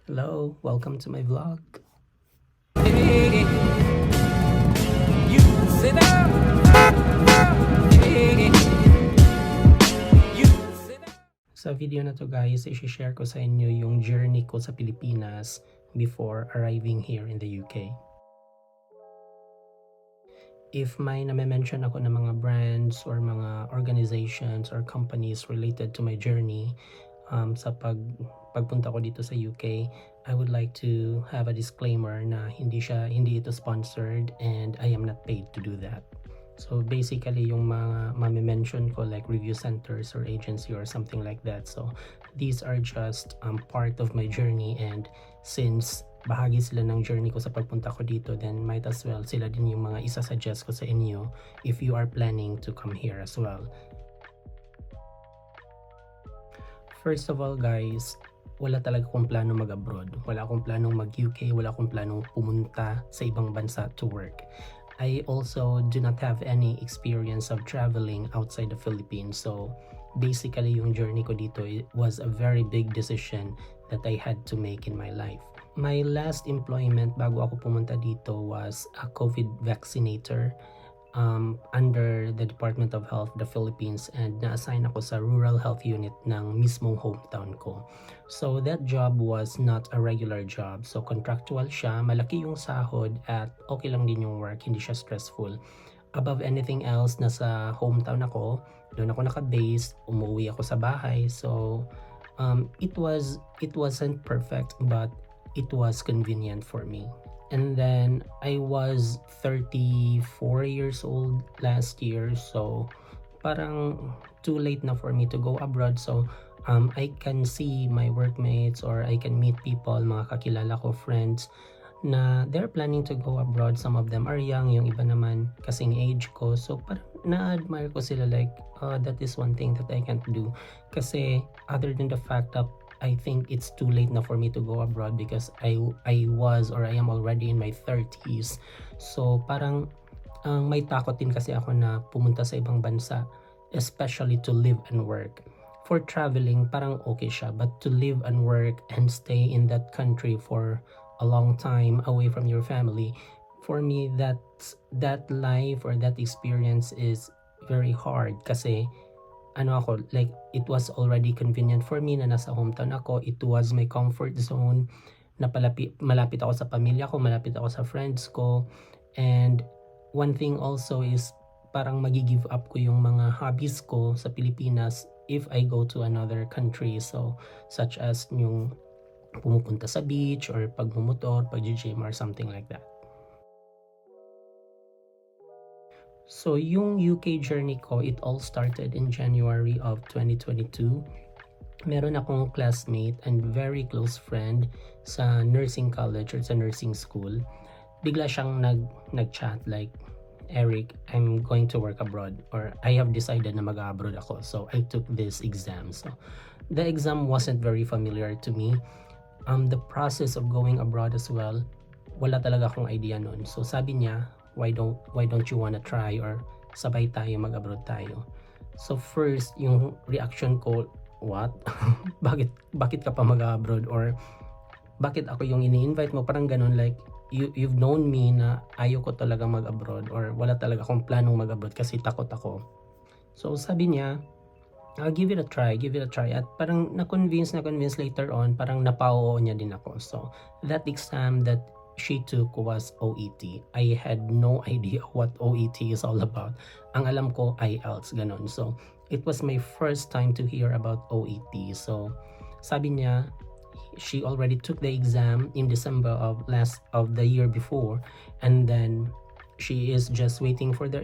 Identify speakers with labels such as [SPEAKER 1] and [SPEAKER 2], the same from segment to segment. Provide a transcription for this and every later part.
[SPEAKER 1] Hello, welcome to my vlog.
[SPEAKER 2] You sit down. You sit down.
[SPEAKER 1] Sa video na to guys, i-share ko sa inyo yung journey ko sa Pilipinas before arriving here in the UK. If may name-mention ako ng mga brands or mga organizations or companies related to my journey sa pagpunta ko dito sa UK, I would like to have a disclaimer na hindi ito sponsored and I am not paid to do that. So basically yung mga mame-mention ko like review centers or agency or something like that. So these are just part of my journey, and since bahagi sila ng journey ko sa pagpunta ko dito, then might as well sila din yung mga isa-suggest ko sa inyo if you are planning to come here as well. First of all guys, wala talaga akong plano mag-abroad. Wala akong planong mag-UK, wala akong planong pumunta sa ibang bansa to work. I also do not have any experience of traveling outside the Philippines. So basically yung journey ko dito was a very big decision that I had to make in my life. My last employment bago ako pumunta dito was a COVID vaccinator under the Department of Health of the Philippines, and na-assign ako sa rural health unit ng mismong hometown ko. So that job was not a regular job. So contractual siya, malaki yung sahod at okay lang din yung work, hindi siya stressful. Above anything else, nasa hometown ako, doon ako naka-base, umuwi ako sa bahay. So it wasn't perfect, but it was convenient for me. And then I was 34 years old last year, so parang too late na for me to go abroad. So I can see my workmates or I can meet people, mga kakilala ko, friends, na they're planning to go abroad. Some of them are young, yung iba naman kasing age ko. So parang na-admire ko sila, like that is one thing that I can't do. Kasi other than the fact that I think it's too late na for me to go abroad because I was or I am already in my 30s. So parang may takot din kasi ako na pumunta sa ibang bansa, especially to live and work. For traveling, parang okay siya, but to live and work and stay in that country for a long time away from your family, for me that life or that experience is very hard. Kasi like it was already convenient for me na nasa hometown ako. It was my comfort zone na malapit ako sa pamilya ko, malapit ako sa friends ko. And one thing also is parang magi-give up ko yung mga hobbies ko sa Pilipinas if I go to another country. So such as yung pumupunta sa beach or pagmumotor, pag-gym or something like that. So yung UK journey ko, it all started in January of 2022. Meron akong classmate and very close friend sa nursing college or sa nursing school. Bigla siyang nag-chat like, Eric, I'm going to work abroad, or I have decided na mag-abroad ako. So I took this exam. So the exam wasn't very familiar to me. The process of going abroad as well, wala talaga akong idea nun. So sabi niya, why don't you wanna try, or sabay tayo mag-abroad tayo. So first, yung reaction ko, what? bakit ka pa mag-abroad, or bakit ako yung ini-invite mo, parang ganun, like you've known me na ayoko talaga mag-abroad, or wala talaga akong planong mag-abroad kasi takot ako. So sabi niya, give it a try. At parang na-convince later on, parang napao niya din ako. So that exam that she took was OET. I had no idea what OET is all about. Ang alam ko, IELTS, ganun. So it was my first time to hear about OET. So sabi niya, she already took the exam in December of the year before, and then she was just waiting for the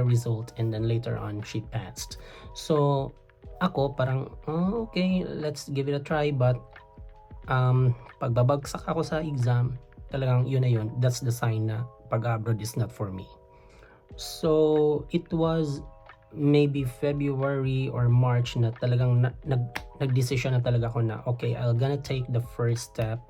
[SPEAKER 1] result, and then later on she passed. So ako parang okay, let's give it a try, but pagbabagsak ako sa exam, talagang yun na yun, that's the sign na pag-abroad is not for me. So it was maybe February or March na talagang nag-decision na talaga ako na okay, I'm gonna take the first step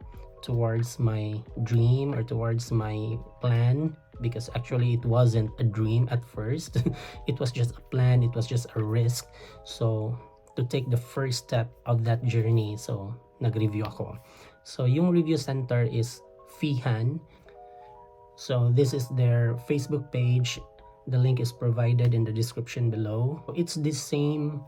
[SPEAKER 1] towards my dream or towards my plan, because actually it wasn't a dream at first. It was just a plan, it was just a risk. So to take the first step of that journey, so nag-review ako. So yung review center is Fihan. So this is their Facebook page. The link is provided in the description below. It's the same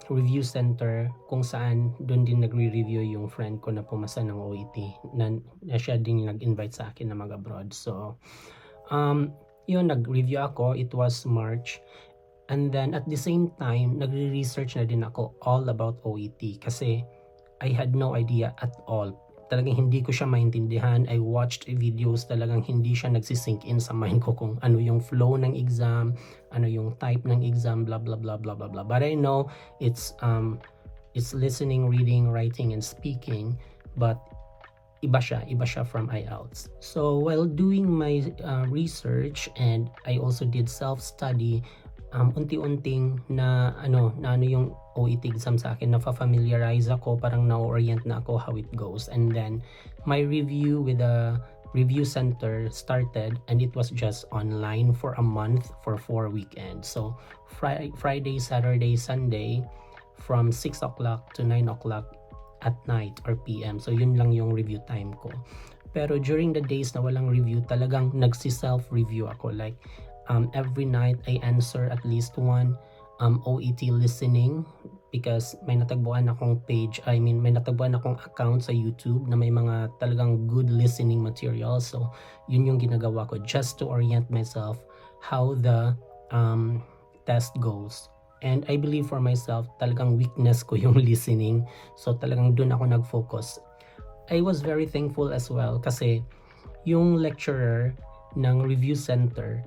[SPEAKER 1] review center kung saan doon din nagre-review yung friend ko na pumasa ng OET na siya din nag-invite sa akin na mag-abroad. So yun, nag-review ako. It was March. And then at the same time, nagre-research na din ako all about OET kasi I had no idea at all. Talagang hindi ko siya maintindihan. I watched videos, talagang hindi siya nagsisink in sa mind ko kung ano yung flow ng exam, ano yung type ng exam, blah blah blah blah blah blah. But I know it's listening, reading, writing, and speaking, but iba siya from IELTS. So while doing my research, and I also did self-study, unti-unting na ano yung OET exam sa akin, na-familiarize ako, parang na-orient na ako how it goes. And then my review with the review center started, and it was just online for a month for 4 weekends. So Friday, Saturday, Sunday from 6 o'clock to 9 o'clock at night or PM. So yun lang yung review time ko. Pero during the days na walang review, talagang nagsi-self-review ako. Like every night I answer at least one OET listening, because may natagpuan akong may natagpuan akong account sa YouTube na may mga talagang good listening materials. So yun yung ginagawa ko just to orient myself how the test goes. And I believe for myself, talagang weakness ko yung listening. So talagang dun ako nag-focus. I was very thankful as well kasi yung lecturer ng review center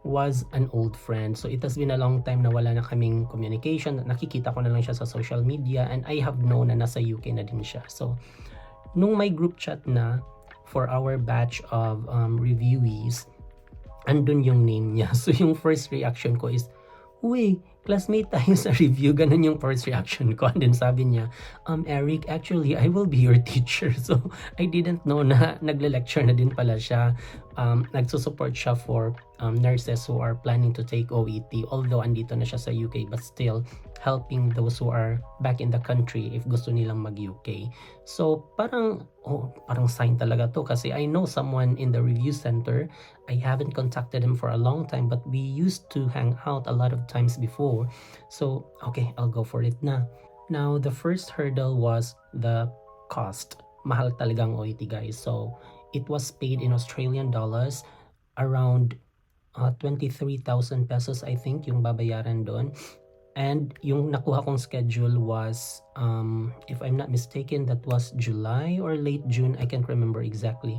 [SPEAKER 1] was an old friend. So it has been a long time na wala na kaming communication. Nakikita ko na lang siya sa social media, and I have known na nasa UK na din siya. So nung may group chat na for our batch of reviewees, andun yung name niya. So yung first reaction ko is, uy, classmate tayo sa review. Ganun yung first reaction ko. And then sabi niya, Eric, actually, I will be your teacher. So, I didn't know na nagle-lecture na din pala siya. Nagsusupport siya for nurses who are planning to take OET. Although, andito na siya sa UK, but still helping those who are back in the country if gusto nilang mag-UK. So, parang sign talaga to kasi I know someone in the review center. I haven't contacted him for a long time, but we used to hang out a lot of times before. So, okay, I'll go for it na. Now, the first hurdle was the cost. Mahal talagang OET, guys. So, it was paid in Australian dollars, around 23,000 pesos, I think, yung babayaran doon. And yung nakuha kong schedule was, if I'm not mistaken, that was July or late June. I can't remember exactly.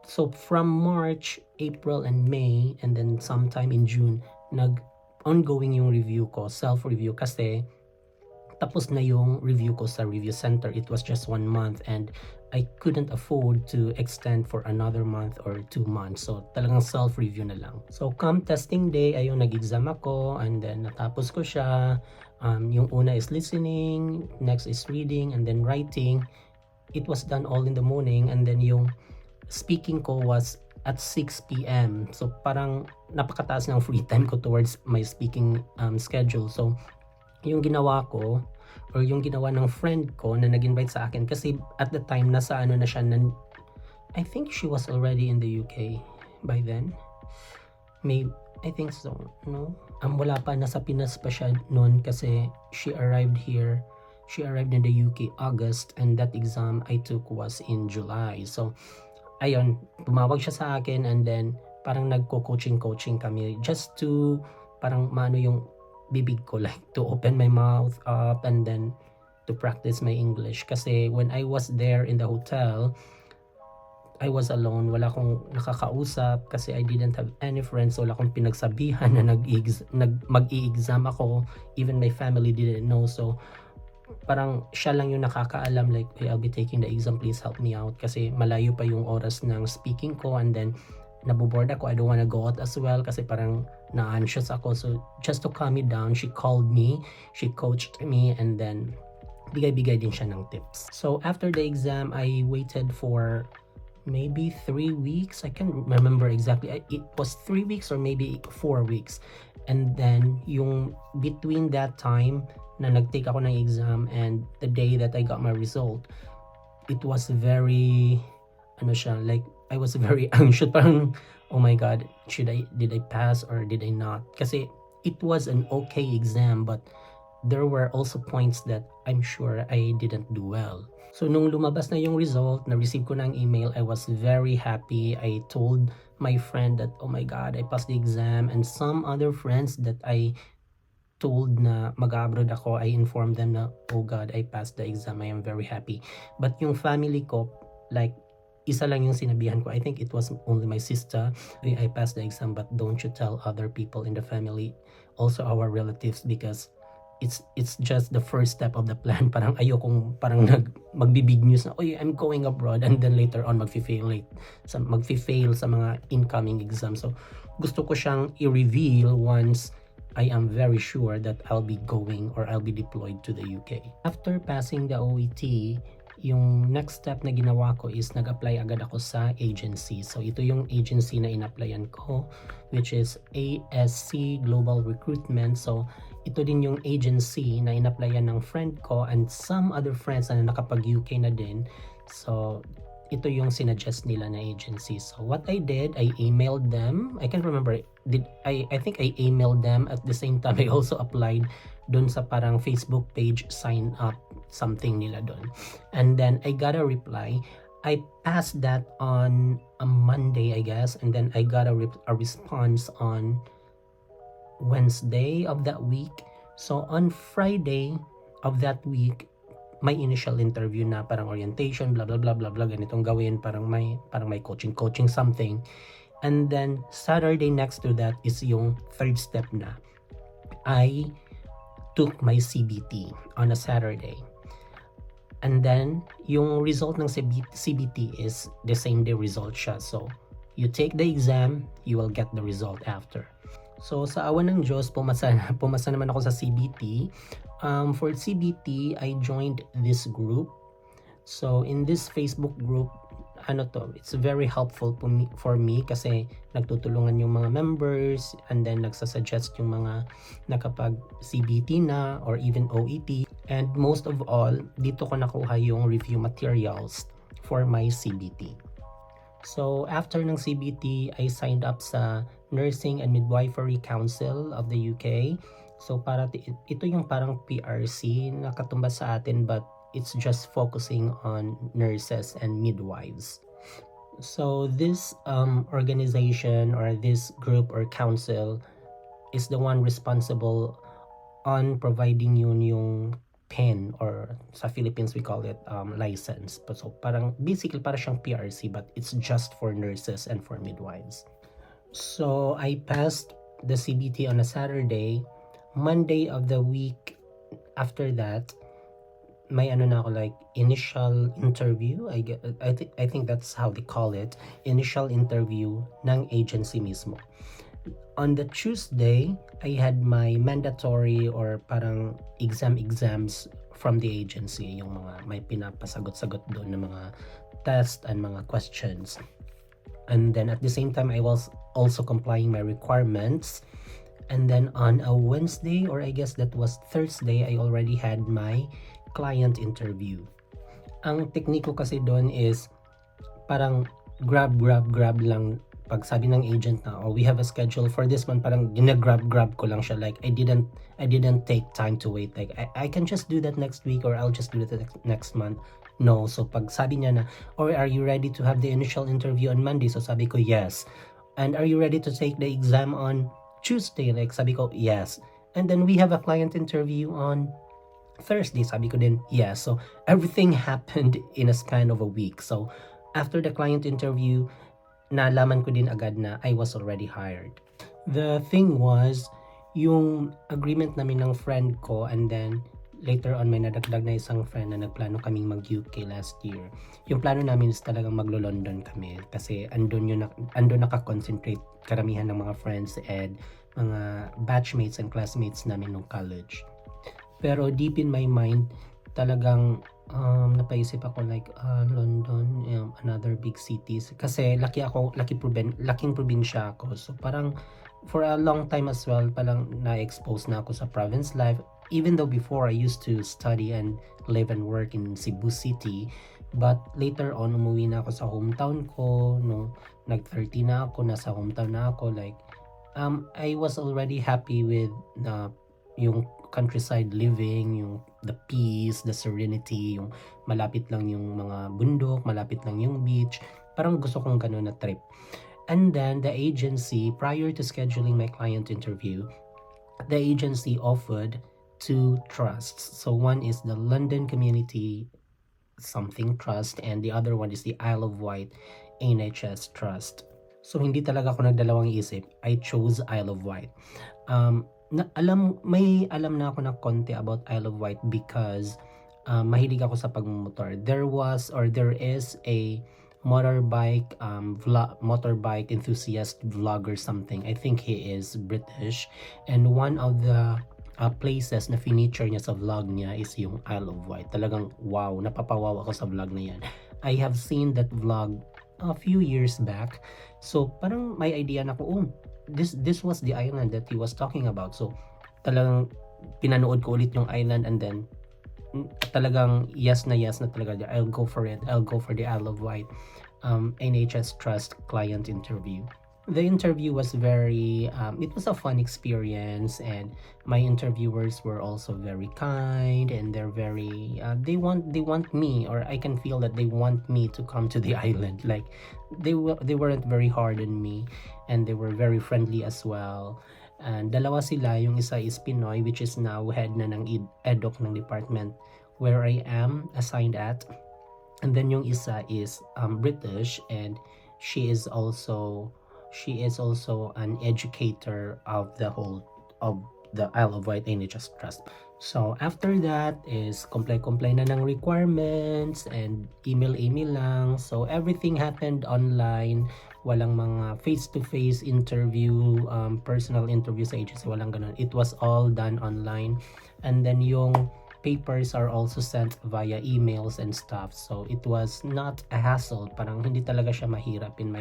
[SPEAKER 1] So from March, April, and May, and then sometime in June, ongoing yung review ko, self-review, kasi tapos na yung review ko sa review center. It was just 1 month, and I couldn't afford to extend for another month or 2 months. So talagang self-review na lang. So come testing day, ayun, nag-exam ako, and then natapos ko siya. Yung una is listening, next is reading, and then writing. It was done all in the morning, and then yung speaking ko was at 6 p.m. So parang napakataas ng free time ko towards my speaking schedule. So yung ginawa ko, or yung ginawa ng friend ko na nag-invite sa akin, kasi at the time nasa ano na siya, I think she was already in the UK by then. Maybe, I think so, no? Wala pa, nasa Pinas pa siya noon kasi she arrived in the UK August, and that exam I took was in July. So ayun, tumawag siya sa akin, and then parang nagko-coaching kami just to parang maano yung bibig ko, like to open my mouth up and then to practice my English. Kasi when I was there in the hotel, I was alone. Wala akong nakakausap kasi I didn't have any friends. Wala akong pinagsabihan na mag-i-exam ako. Even my family didn't know. So parang siya lang yung nakakaalam, like, hey, I'll be taking the exam, please help me out. Kasi malayo pa yung oras ng speaking ko, and then naboboard ako. I don't wanna go out as well kasi parang na-anxious ako. So just to calm me down, she called me, she coached me, and then bigay-bigay din siya ng tips. So after the exam, I waited for maybe 3 weeks. I can't remember exactly. It was 3 weeks or maybe 4 weeks. And then yung between that time na nag-take ako ng exam and the day that I got my result, it was very, like, I was very anxious. Parang, oh my God, did I pass or did I not? Kasi it was an okay exam, but there were also points that I'm sure I didn't do well. So nung lumabas na yung result, na-receive ko na ang email, I was very happy. I told my friend that, oh my God, I passed the exam. And some other friends that I told na mag-abroad ako, I informed them na, oh God, I passed the exam. I am very happy. But yung family ko, like, isa lang yung sinabihan ko. I think it was only my sister. I passed the exam, but don't you tell other people in the family, also our relatives, because it's just the first step of the plan. Parang ayokong parang magbibig news na, oy, I'm going abroad, and then later on magfi-fail sa mga incoming exams. So gusto ko siyang i-reveal once I am very sure that I'll be going or I'll be deployed to the UK. After passing the OET, yung next step na ginawa ko is nag-apply agad ako sa agency. So ito yung agency na in-applyan ko, which is ASC Global Recruitment. So ito din yung agency na in-applyan ng friend ko and some other friends na nakapag-UK na din. So ito yung sinuggest nila na agency. So what I did, I emailed them. I can't remember. I think I emailed them. At the same time, I also applied dun sa parang Facebook page sign up something nila dun. And then I got a reply. I passed that on a Monday, I guess. And then I got a response on Wednesday of that week. So on Friday of that week, may initial interview na, parang orientation, blah blah blah blah blah, ganitong gawin, parang may coaching something. And then Saturday next to that is yung third step na. I took my CBT on a Saturday. And then yung result ng CBT is the same day result siya. So you take the exam, you will get the result after. So sa awa ng Diyos, pumasa naman ako sa CBT. For CBT, I joined this group. So in this Facebook group, it's very helpful for me kasi nagtutulungan yung mga members and then nagsasuggest yung mga nakapag CBT na or even OET. And most of all, dito ko nakuha yung review materials for my CBT. So after ng CBT, I signed up sa Nursing and Midwifery Council of the UK. So ito yung parang PRC na katumbas sa atin, but it's just focusing on nurses and midwives. So this organization or this group or council is the one responsible on providing yun yung PIN, or sa Philippines we call it license. So parang basically para siyang PRC, but it's just for nurses and for midwives. So I passed the CBT on a Saturday. Monday of the week after that, may na ako, like initial interview. I think that's how they call it, initial interview ng agency mismo. On the Tuesday, I had my mandatory or parang exams from the agency, yung mga may pinapasagot-sagot doon na mga test and mga questions. And then at the same time, I was also complying my requirements. And then on a Wednesday, or I guess that was Thursday, I already had my client interview. Ang technique ko kasi doon is parang grab lang. Pag sabi ng agent na, oh, we have a schedule for this one, parang ginagrab ko lang siya. Like I didn't take time to wait. Like I can just do that next week, or I'll just do it next month. No. So pag sabi niya na, or are you ready to have the initial interview on Monday? So sabi ko, yes. And are you ready to take the exam on Tuesday? Like sabi ko, yes. And then we have a client interview on Thursday. Sabi ko din, yes. So everything happened in a span of a week. So after the client interview, nalaman ko din agad na I was already hired. The thing was, yung agreement namin ng friend ko, and then later on may nadagdag na isang friend na nagplano kaming mag-UK last year. Yung plano namin is talagang maglo-London kami kasi andun naka-concentrate karamihan ng mga friends and mga batchmates and classmates namin nung college. Pero deep in my mind, talagang napaisip ako like London, another big cities, kasi laking probinsya ako. So parang for a long time as well, parang na-expose na ako sa province life, even though before I used to study and live and work in Cebu City. But later on, umuwi na ako sa hometown ko. Nung nag-30 na ako, nasa hometown na ako. Like, I was already happy with yung countryside living, yung the peace, the serenity, yung malapit lang yung mga bundok, malapit lang yung beach. Parang gusto kong ganun na trip. And then the agency, prior to scheduling my client interview, the agency offered two trusts. So one is the London Community something trust and the other one is the Isle of Wight NHS Trust. So hindi talaga ako nagdalawang isip. I chose Isle of Wight. May alam na ako na konti about Isle of Wight because mahilig ako sa pagmumotor. There is a motorbike enthusiast vlogger something. I think he is British, and one of the places na feature niya sa vlog niya is yung Isle of Wight. Talagang wow, napapawaw ako sa vlog na yan. I have seen that vlog a few years back. So parang may idea na ako, this was the island that he was talking about. So talagang pinanood ko ulit yung island, and then talagang yes na talaga. I'll go for it. I'll go for the Isle of Wight NHS Trust client interview. The interview was it was a fun experience, and my interviewers were also very kind, and they're very they want me, or I can feel that they want me to come to the island. Like they weren't very hard on me, and they were very friendly as well. And dalawa sila, yung isa is Pinoy, which is now head na ng EDOC ng department where I am assigned at, and then yung isa is British, and she is also an educator of the Isle of Wight NHS Trust. So after that is comply na ng requirements and email lang. So everything happened online. Walang mga face-to-face interview, personal interview sa agency, walang ganun. It was all done online. And then yung papers are also sent via emails and stuff. So it was not a hassle. Parang hindi talaga siya mahirap in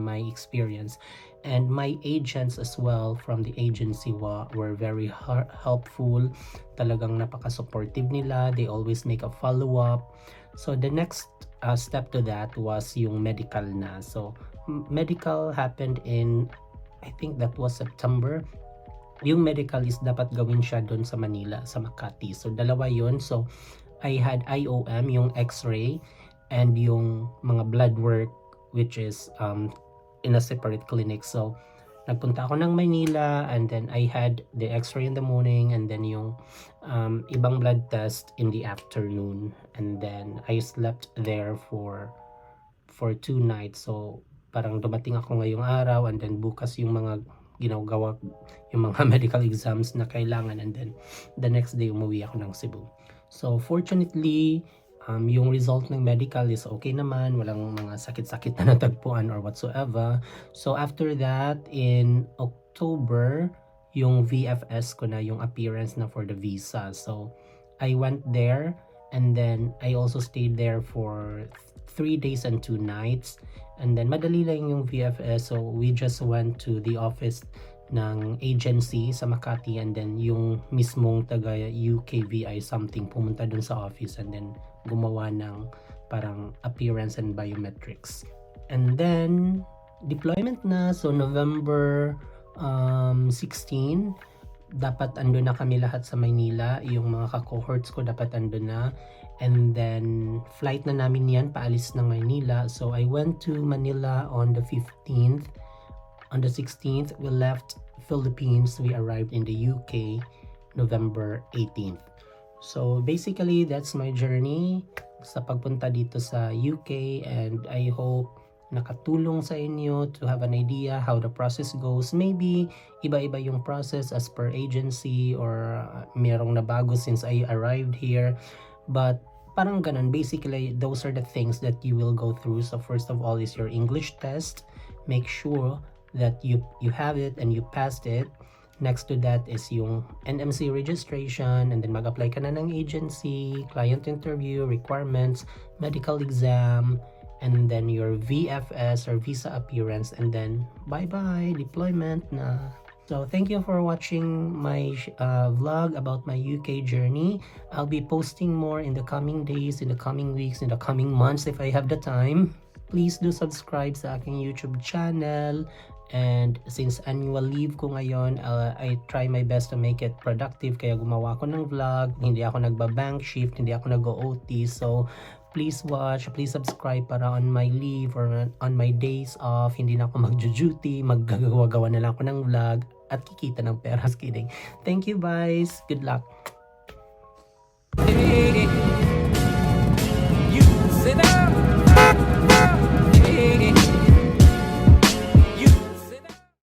[SPEAKER 1] my experience. And my agents as well from the agency were very helpful. Talagang napaka-supportive nila. They always make a follow-up. So the next step to that was yung medical na. So medical happened in, I think that was September. Yung medical is dapat gawin siya doon sa Manila, sa Makati. So dalawa yun. So I had IOM, yung x-ray, and yung mga blood work, which is in a separate clinic. So nagpunta ako ng Manila, and then I had the x-ray in the morning, and then yung ibang blood test in the afternoon, and then I slept there for 2 nights. So parang dumating ako ngayong araw, and then bukas yung mga ginagawa, yung mga medical exams na kailangan, and then the next day umuwi ako ng Cebu. So fortunately, yung result ng medical is okay naman, walang mga sakit-sakit na natagpuan or whatsoever. So after that, in October, yung VFS ko na, yung appearance na for the visa. So I went there, and then I also stayed there for 3 days and 2 nights. And then madali lang yung VFS, so we just went to the office ng agency sa Makati, and then yung mismong taga UKVI something pumunta dun sa office, and then gumawa ng parang appearance and biometrics. And then deployment na, so November 16 dapat ando na kami lahat sa Maynila, yung mga ka-cohorts ko dapat ando na. And then flight na namin yan paalis ng Manila. So I went to Manila on the 15th. On the 16th, we left Philippines. We arrived in the UK November 18th. So basically, that's my journey sa pagpunta dito sa UK, and I hope nakatulong sa inyo to have an idea how the process goes. Maybe iba-iba yung process as per agency, or merong nabago since I arrived here. But parang ganun, basically those are the things that you will go through. So first of all is your English test. Make sure that you have it and you passed it. Next to that is yung NMC registration, and then mag-apply ka na ng agency, client interview, requirements, medical exam, and then your VFS or visa appearance, and then bye-bye, deployment na. So thank you for watching my vlog about my UK journey. I'll be posting more in the coming days, in the coming weeks, in the coming months if I have the time. Please do subscribe sa aking YouTube channel. And since annual leave ko ngayon, I try my best to make it productive. Kaya gumawa ako ng vlog. Hindi ako nagba-bank shift, hindi ako nag-OT. So please watch, please subscribe para on my leave or on my days off, hindi na ako mag-duty, maggagawa-gawa na lang ako ng vlog at kikita ng pera. Kidding. Thank you guys. Good luck.